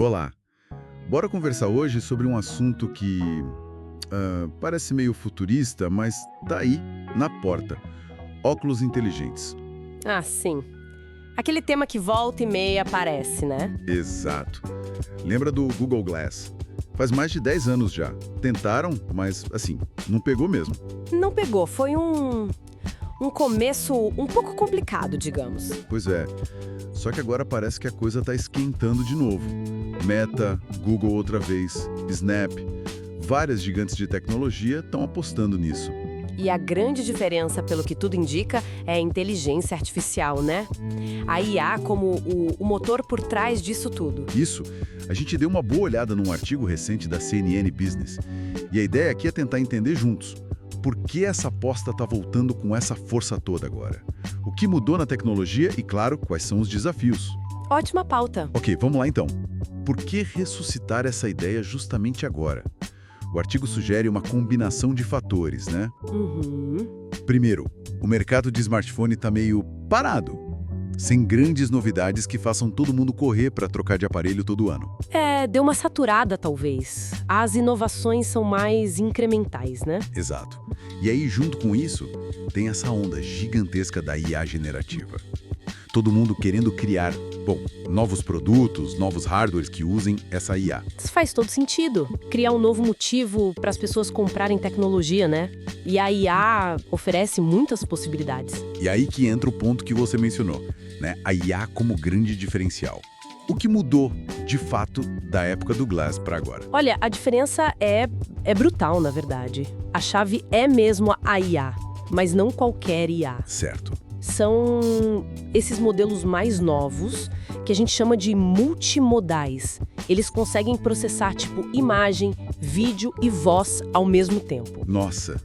Olá, bora conversar hoje sobre um assunto que parece meio futurista, mas tá aí, na porta. Óculos inteligentes. Ah, sim. Aquele tema que volta e meia aparece, né? Exato. Lembra do Google Glass? Faz mais de 10 anos já. Tentaram, mas assim, não pegou mesmo. Não pegou, foi um começo um pouco complicado, digamos. Pois é. Só que agora parece que a coisa tá esquentando de novo. Meta, Google outra vez, Snap, várias gigantes de tecnologia estão apostando nisso. E a grande diferença, pelo que tudo indica, é a inteligência artificial, né? A IA como o motor por trás disso tudo. Isso, a gente deu uma boa olhada num artigo recente da CNN Business. E a ideia aqui é tentar entender juntos por que essa aposta está voltando com essa força toda agora. O que mudou na tecnologia e, claro, quais são os desafios. Ótima pauta. Ok, vamos lá então. Por que ressuscitar essa ideia justamente agora? O artigo sugere uma combinação de fatores, né? Primeiro, o mercado de smartphone está meio parado, sem grandes novidades que façam todo mundo correr para trocar de aparelho todo ano. Deu uma saturada, talvez. As inovações são mais incrementais, né? Exato. E aí, junto com isso, tem essa onda gigantesca da IA generativa. Todo mundo querendo criar, novos produtos, novos hardwares que usem essa IA. Isso faz todo sentido. Criar um novo motivo para as pessoas comprarem tecnologia, né? E a IA oferece muitas possibilidades. E aí que entra o ponto que você mencionou, né? A IA como grande diferencial. O que mudou, de fato, da época do Glass para agora? Olha, a diferença é brutal, na verdade. A chave é mesmo a IA, mas não qualquer IA. Certo. São esses modelos mais novos, que a gente chama de multimodais. Eles conseguem processar, tipo, imagem, vídeo e voz ao mesmo tempo. Nossa,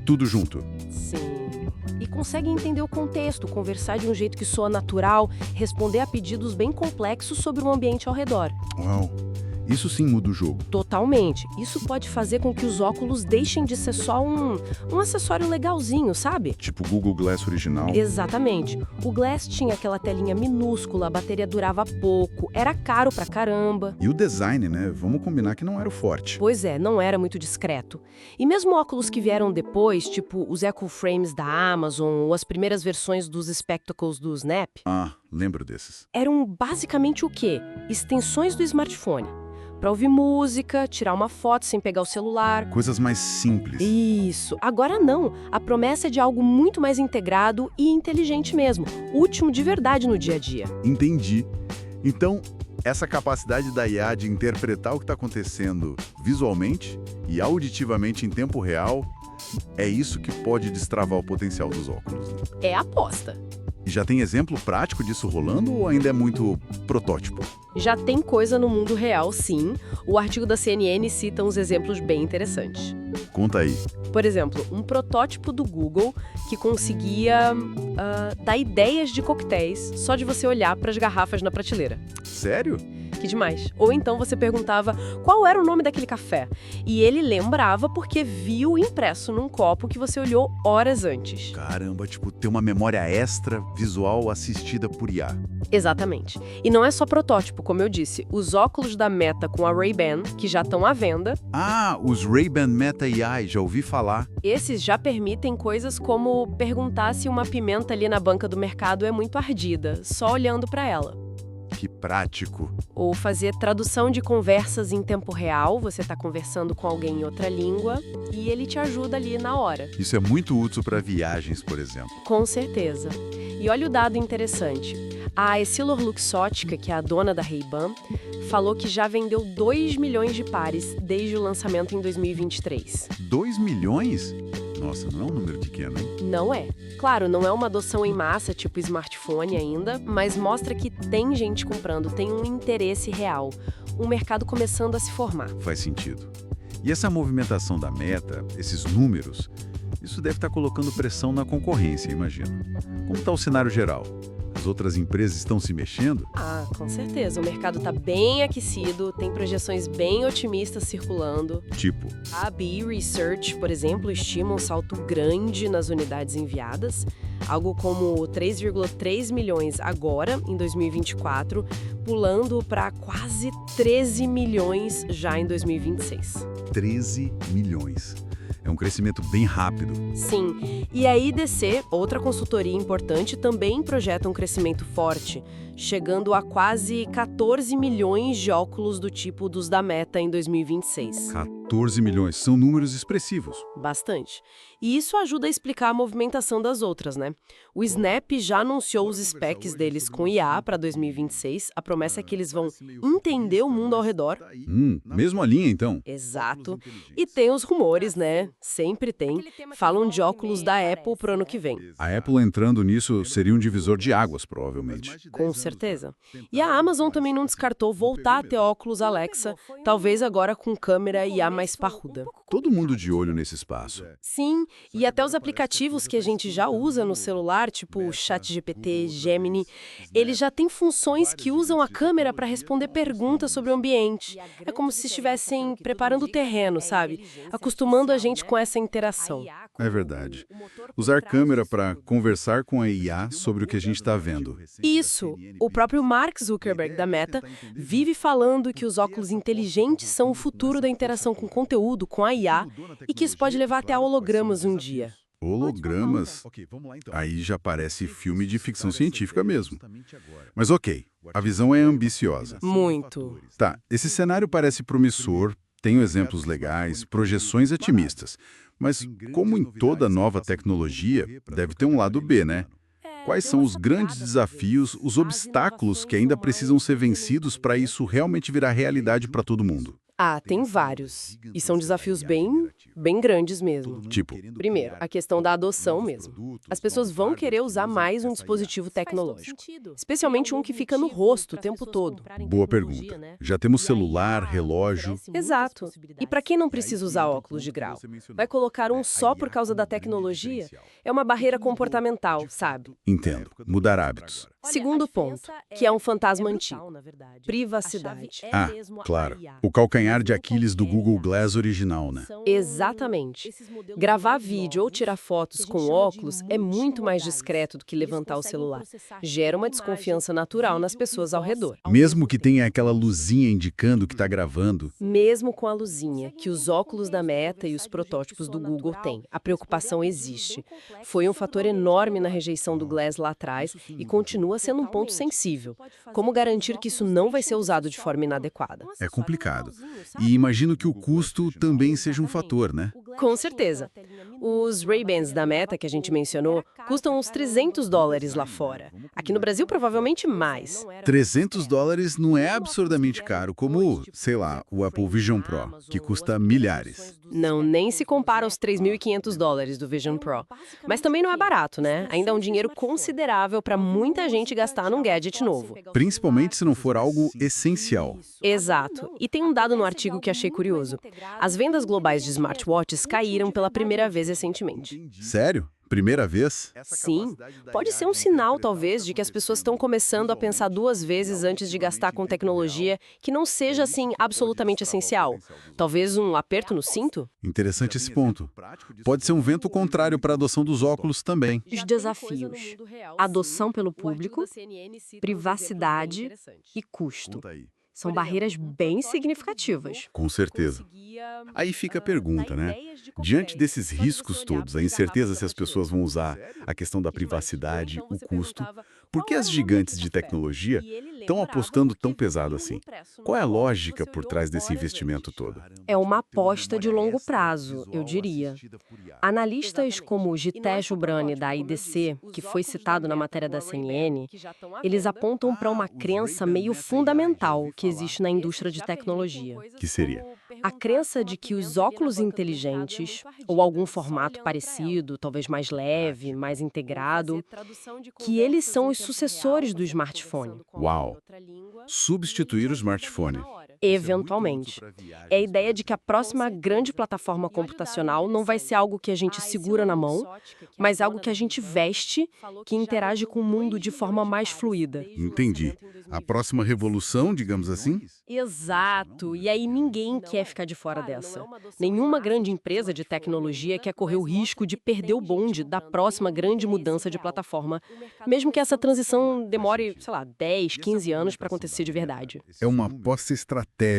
tudo junto. Sim. E conseguem entender o contexto, conversar de um jeito que soa natural, responder a pedidos bem complexos sobre o ambiente ao redor. Uau, isso sim muda o jogo. Totalmente. Isso pode fazer com que os óculos deixem de ser só um acessório legalzinho, sabe? Tipo o Google Glass original. Exatamente. O Glass tinha aquela telinha minúscula, a bateria durava pouco, era caro pra caramba. E o design, né? Vamos combinar que não era o forte. Pois é, não era muito discreto. E mesmo óculos que vieram depois, tipo os Echo Frames da Amazon ou as primeiras versões dos Spectacles do Snap, Ah, lembro desses. eram basicamente o quê? Extensões do smartphone. Pra ouvir música, tirar uma foto sem pegar o celular. Coisas mais simples. Isso. Agora não. A promessa é de algo muito mais integrado e inteligente mesmo. Útil de verdade no dia a dia. Entendi. Então, essa capacidade da IA de interpretar o que está acontecendo visualmente e auditivamente em tempo real, é isso que pode destravar o potencial dos óculos, né? É a aposta. E já tem exemplo prático disso rolando ou ainda é muito protótipo? Já tem coisa no mundo real, sim. O artigo da CNN cita uns exemplos bem interessantes. Conta aí. Por exemplo, um protótipo do Google que conseguia dar ideias de coquetéis só de você olhar para as garrafas na prateleira. Sério? Que demais. Ou então você perguntava qual era o nome daquele café. E ele lembrava porque viu impresso num copo que você olhou horas antes. Caramba, tipo, ter uma memória extra visual assistida por IA. Exatamente. E não é só protótipo, como eu disse. Os óculos da Meta com a Ray-Ban, que já estão à venda, Ah, os Ray-Ban Meta AI, já ouvi falar. esses já permitem coisas como perguntar se uma pimenta ali na banca do mercado é muito ardida, só olhando para ela. Que prático. Ou fazer tradução de conversas em tempo real, você está conversando com alguém em outra língua e ele te ajuda ali na hora. Isso é muito útil para viagens, por exemplo. Com certeza. E olha o dado interessante. A EssilorLuxottica, que é a dona da Ray-Ban, falou que já vendeu 2 milhões de pares desde o lançamento em 2023. 2 milhões? Nossa, não é um número pequeno, hein? Não é. Claro, não é uma adoção em massa, tipo smartphone ainda, mas mostra que tem gente comprando, tem um interesse real. Um mercado começando a se formar. Faz sentido. E essa movimentação da Meta, esses números, isso deve estar colocando pressão na concorrência, imagino. Como está o cenário geral? As outras empresas estão se mexendo? Ah, com certeza. O mercado está bem aquecido, tem projeções bem otimistas circulando. Tipo, A BE Research, por exemplo, estima um salto grande nas unidades enviadas, algo como 3,3 milhões agora, em 2024, pulando para quase 13 milhões já em 2026. 13 milhões. É um crescimento bem rápido. Sim, e a IDC, outra consultoria importante, também projeta um crescimento forte, chegando a quase 14 milhões de óculos do tipo dos da Meta em 2026. 14 milhões, são números expressivos. Bastante. E isso ajuda a explicar a movimentação das outras, né? O Snap já anunciou os specs deles com IA para 2026. A promessa é que eles vão entender o mundo ao redor. Mesma linha então. Exato. E tem os rumores, né? Sempre tem. Falam de óculos da Apple pro ano que vem. A Apple entrando nisso seria um divisor de águas, provavelmente. Com certeza. E a Amazon também não descartou voltar a ter óculos Alexa, talvez agora com câmera IA mais parruda. Todo mundo de olho nesse espaço. Sim, e até os aplicativos que a gente já usa no celular, tipo o ChatGPT, Gemini, eles já têm funções que usam a câmera para responder perguntas sobre o ambiente. É como se estivessem preparando o terreno, sabe? Acostumando a gente com essa interação. É verdade. Usar câmera para conversar com a IA sobre o que a gente está vendo. Isso. O próprio Mark Zuckerberg, da Meta, vive falando que os óculos inteligentes são o futuro da interação com conteúdo, com a IA, e que isso pode levar até a hologramas um dia. Hologramas? Aí já parece filme de ficção científica mesmo. Mas ok, a visão é ambiciosa. Muito. Tá, esse cenário parece promissor, tenho exemplos legais, projeções otimistas. Mas, como em toda nova tecnologia, deve ter um lado B, né? Quais são os grandes desafios, os obstáculos que ainda precisam ser vencidos para isso realmente virar realidade para todo mundo? Ah, tem vários. E são desafios bem grandes mesmo. Tipo, Primeiro, a questão da adoção mesmo. As pessoas vão querer usar mais um dispositivo tecnológico, especialmente um que fica no rosto o tempo todo. boa pergunta. Já temos celular, relógio. Exato. E para quem não precisa usar óculos de grau, vai colocar um só por causa da tecnologia? É uma barreira comportamental, sabe? Entendo. Mudar hábitos. Segundo ponto, que é um fantasma antigo: privacidade. Ah, claro. O calcanhar de Aquiles do Google Glass original, né? Exatamente. Gravar vídeo ou tirar fotos com óculos é muito mais discreto do que levantar o celular. Gera uma desconfiança natural nas pessoas ao redor. Mesmo que tenha aquela luzinha indicando que está gravando. Mesmo com a luzinha que os óculos da Meta e os protótipos do Google têm, a preocupação existe. Foi um fator enorme na rejeição do Glass lá atrás e continua sendo um ponto sensível. Como garantir que isso não vai ser usado de forma inadequada? É complicado. E imagino que o custo também seja um fator, né? Com certeza. Os Ray-Bans da Meta, que a gente mencionou, custam uns $300 lá fora. Aqui no Brasil, provavelmente mais. $300 não é absurdamente caro, como, sei lá, o Apple Vision Pro, que custa milhares. Não, nem se compara aos $3.500 do Vision Pro. Mas também não é barato, né? Ainda é um dinheiro considerável para muita gente gastar num gadget novo. Principalmente se não for algo essencial. Exato. E tem um dado no artigo que achei curioso. As vendas globais de smartwatches caíram pela primeira vez recentemente. Sério? Primeira vez? Sim, pode ser um sinal, talvez, de que as pessoas estão começando a pensar duas vezes antes de gastar com tecnologia que não seja, assim, absolutamente essencial. Talvez um aperto no cinto? Interessante esse ponto. Pode ser um vento contrário para a adoção dos óculos também. Os desafios: adoção pelo público, privacidade e custo. São barreiras bem significativas. Com certeza. Aí fica a pergunta, né? Diante desses riscos todos, a incerteza se as pessoas vão usar a questão da privacidade, o custo, por que as gigantes de tecnologia estão apostando tão pesado assim? Qual é a lógica por trás desse investimento todo? É uma aposta de longo prazo, eu diria. Analistas como Jitesh Ubrani, da IDC, que foi citado na matéria da CNN, eles apontam para uma crença meio fundamental que existe na indústria de tecnologia. Que seria? A crença de que os óculos inteligentes, ou algum formato parecido, talvez mais leve, mais integrado, que eles são os sucessores do smartphone. Uau! Substituir o smartphone. Eventualmente. É a ideia de que a próxima grande plataforma computacional não vai ser algo que a gente segura na mão, mas algo que a gente veste, que interage com o mundo de forma mais fluida. Entendi. A próxima revolução, digamos assim? Exato. E aí ninguém quer ficar de fora dessa. Nenhuma grande empresa de tecnologia quer correr o risco de perder o bonde da próxima grande mudança de plataforma, mesmo que essa transição demore, sei lá, 10, 15 anos para acontecer de verdade. É uma aposta estratégica.